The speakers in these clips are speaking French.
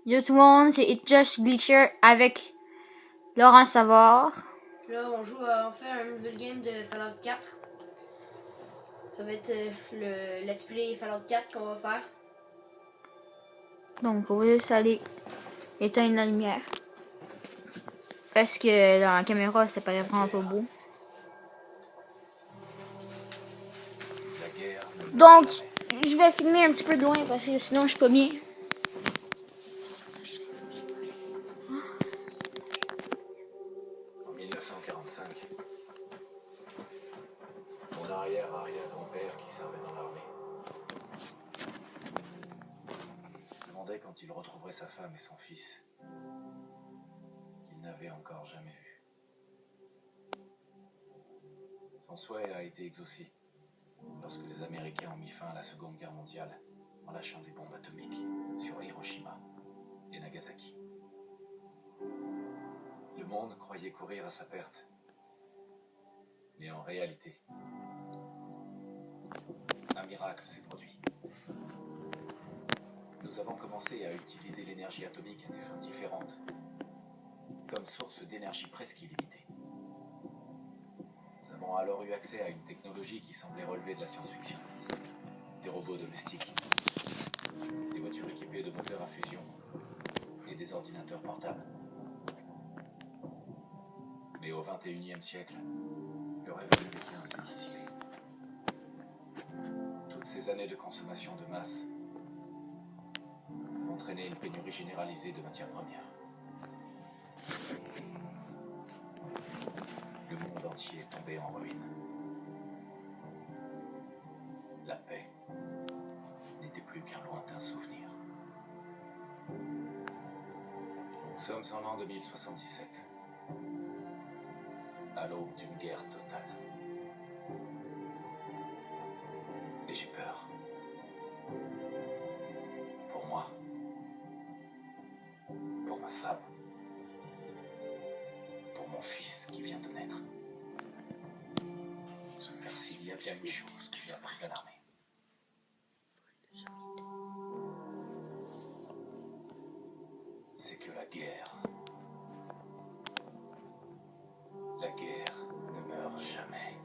Yo tout le monde, c'est It's Just Glitcher avec Laurent Savard. Là, on joue on fait un nouvel game de Fallout 4. Ça va être le Let's Play Fallout 4 qu'on va faire. Donc on va juste aller éteindre la lumière. Parce que dans la caméra, ça paraît vraiment pas beau. Donc, je vais filmer un petit peu de loin parce que sinon je suis pas bien. En 1945, mon arrière-arrière-grand-père qui servait dans l'armée demandait quand il retrouverait sa femme et son fils qu'il n'avait encore jamais vu. Son souhait a été exaucé lorsque les Américains ont mis fin à la Seconde Guerre mondiale en lâchant des bombes atomiques sur Hiroshima et Nagasaki. Le monde croyait courir à sa perte. Mais en réalité, un miracle s'est produit. Nous avons commencé à utiliser l'énergie atomique à des fins différentes, comme source d'énergie presque illimitée. Nous avons alors eu accès à une technologie qui semblait relever de la science-fiction. Des robots domestiques, des voitures équipées de moteurs à fusion et des ordinateurs portables. Mais au XXIe siècle, le rêve américain s'est dissipé. Toutes ces années de consommation de masse ont entraîné une pénurie généralisée de matières premières. Le monde entier est tombé en ruine. La paix n'était plus qu'un lointain souvenir. Nous sommes en l'an 2077, à l'aube d'une guerre totale. Et j'ai peur. Pour moi, pour ma femme, pour mon fils qui vient de naître. Car s'il y a bien une chose qui vient de nous alarmer, c'est que la guerre ne meurt jamais.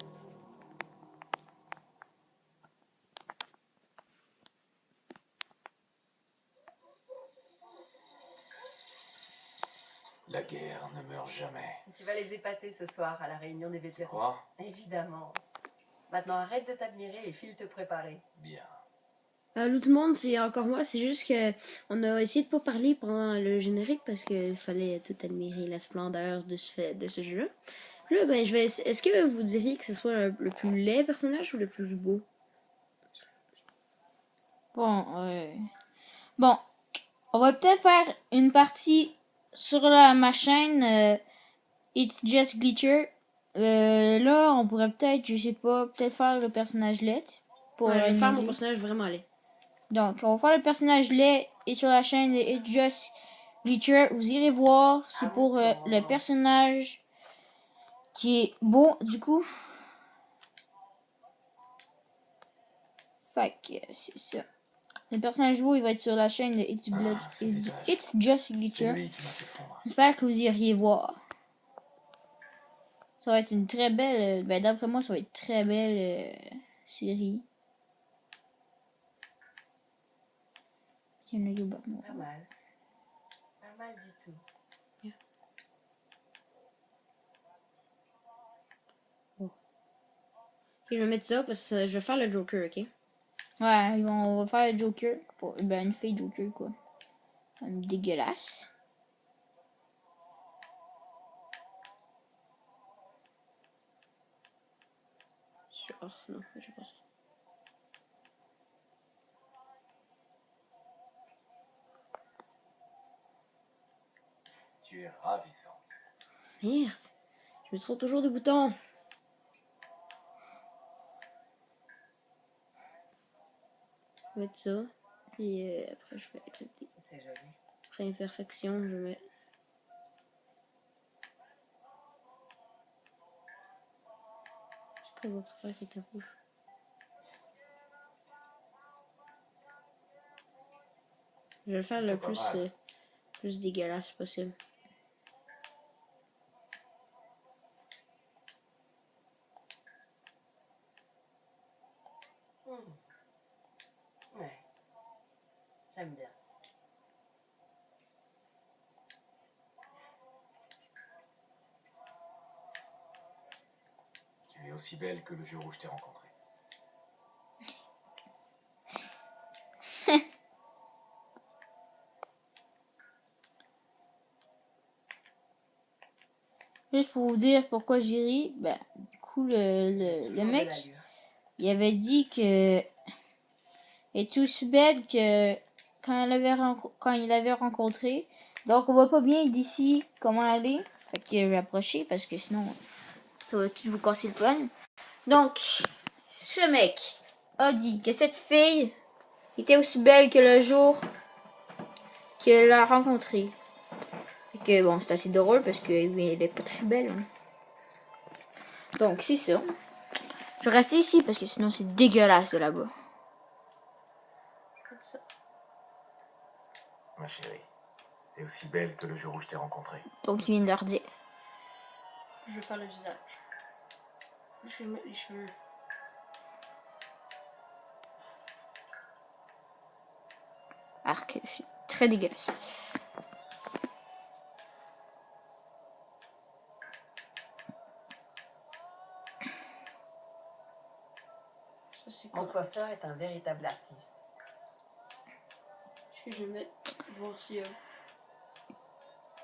La guerre ne meurt jamais. Tu vas les épater ce soir à la réunion des vétérans. Quoi? Évidemment. Maintenant arrête de t'admirer et file te préparer. Bien. Allô tout le monde, c'est encore moi. C'est juste que on a essayé de pas parler pendant le générique parce qu'il fallait tout admirer la splendeur de ce jeu-là. Puis là, ben, est-ce que vous diriez que ce soit le plus laid personnage ou le plus beau? Bon, on va peut-être faire une partie sur ma chaîne It's Just Glitcher. Là, on pourrait peut-être, je sais pas, peut-être faire le personnage laid. Pour Ouais, je vais faire mon musique. personnage vraiment laid. Donc, on va faire le personnage laid et sur la chaîne de It's Just Glitcher, vous irez voir, c'est pour le personnage qui est beau, du coup. Fait que c'est ça. Le personnage beau, il va être sur la chaîne de It's Just C'est Glitcher. lui qui m'a fait fondre. J'espère que vous iriez voir. Ça va être une très belle, ben d'après moi, ça va être une très belle série. Tiens, le yoga. Pas mal. Pas mal du tout. Ok, je vais mettre ça parce que je vais faire le Joker, ok? Ouais, on va faire le Joker. Ben, une fille Joker, quoi. Dégueulasse. Oh, non, je sais pas ça. Tu es ravissante. Merde, je me trompe toujours de bouton. Je vais mettre ça. Puis après, je fais accepter. C'est joli. Après imperfection, je mets. C'est quoi votre affaire qui est rouge? Je vais le faire le Plutôt pas plus. mal. plus dégueulasse possible. Ouais. J'aime bien. Tu es aussi belle que le jour où je t'ai rencontré. Juste pour vous dire pourquoi j'ai ri, ben, du coup, le Toujours mec, de l'allure. il avait dit que elle était aussi belle que quand il l'avait rencontré. Donc, on voit pas bien d'ici comment elle est. Fait que je vais approcher parce que sinon, ça va tout vous casser le fun. Donc, ce mec a dit que cette fille était aussi belle que le jour qu'il l'a rencontrée. Fait que bon, c'est assez drôle parce que elle est pas très belle. Hein. Donc, c'est ça. Je vais rester ici parce que sinon c'est dégueulasse de là-bas. Ma chérie, t'es aussi belle que le jour où je t'ai rencontré. Donc, il vient de leur dire. Je vais faire le visage. Je vais mettre les cheveux. Arc, c'est très dégueulasse. Ça, c'est Mon quoi? coiffeur est un véritable artiste. Est-ce que je vais mettre. Voir s'il y a.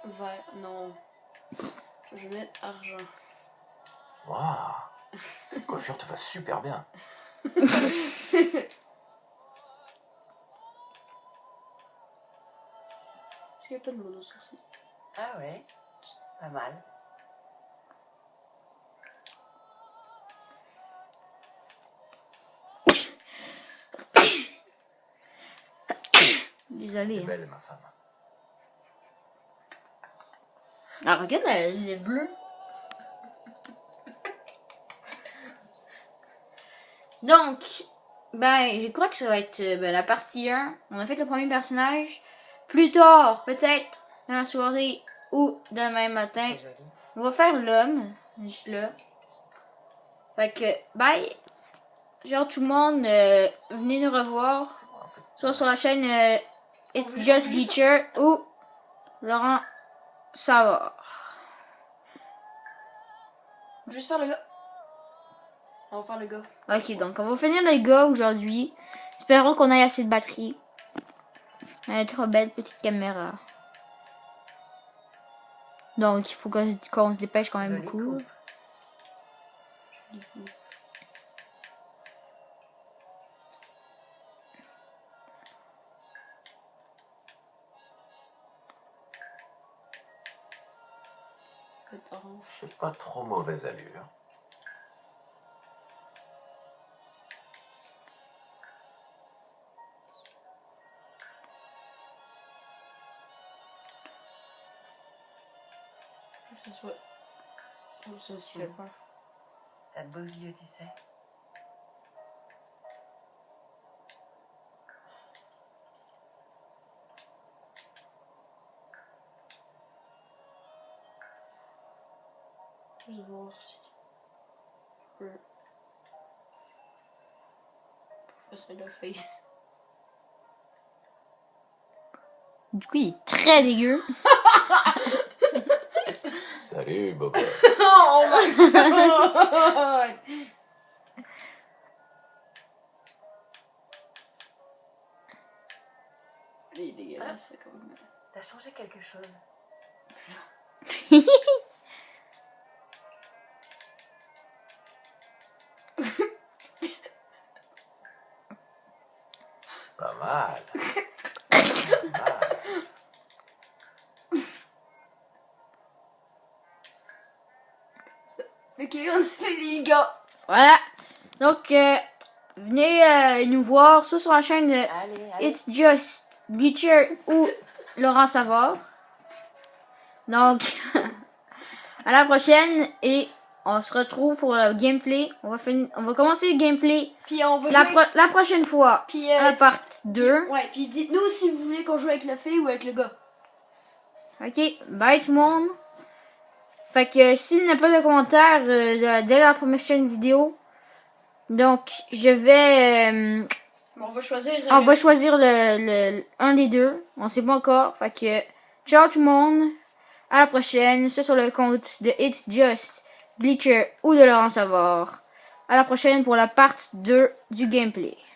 Vert. Non. Je vais mettre argent. Waouh, cette coiffure te va super bien. Est-ce qu'il n'y a pas de mono sourcil? Ah ouais, pas mal. Désolé. T'es Hein. belle, ma femme. Ah, regarde, elle est bleue. Donc, ben, je crois que ça va être la partie 1. On a fait le premier personnage. Plus tard, peut-être, dans la soirée ou demain matin, C'est joli. on va faire l'homme, juste là. Fait que, bye. Genre, tout le monde, venez nous revoir. Soit sur la chaîne It's Just Glitcher ou Laurent Savard. Je vais juste faire le gars. On va faire le gars. Ok, donc on va finir les gars aujourd'hui. Espérons qu'on ait assez de batterie. Elle est trop belle petite caméra. Donc il faut qu'on se dépêche quand même Jolie beaucoup. coupe. Peut-être orange. J'ai pas trop mauvaise allure. Que ce soit. Oh, ça aussi fait peur. T'as de beaux yeux, tu sais. Je vais voir si. Je peux. Passer le face. Du coup il est très dégueu. Salut, Bobo. Oh my god! Il est dégueulasse, ça, quand même. T'as changé quelque chose. Pas mal. Pas mal. Ok, on a fait les gars. Voilà. Donc venez nous voir soit sur la chaîne de Allez, allez. It's Just Bleacher ou Laurent Savard. Donc à la prochaine et on se retrouve pour le gameplay. On va commencer le gameplay Puis on va jouer. la prochaine fois Puis, à la part 2. ouais, puis dites-nous si vous voulez qu'on joue avec la fille ou avec le gars. Ok, bye tout le monde. Fait que s'il n'y a pas de commentaires dès la prochaine vidéo, donc je vais... Bon, on va choisir. on va choisir un des deux. On sait pas encore. Fait que ciao tout le monde. À la prochaine. C'est sur le compte de It's Just, Bleacher ou de Laurent Savard. À la prochaine pour la part 2 du gameplay.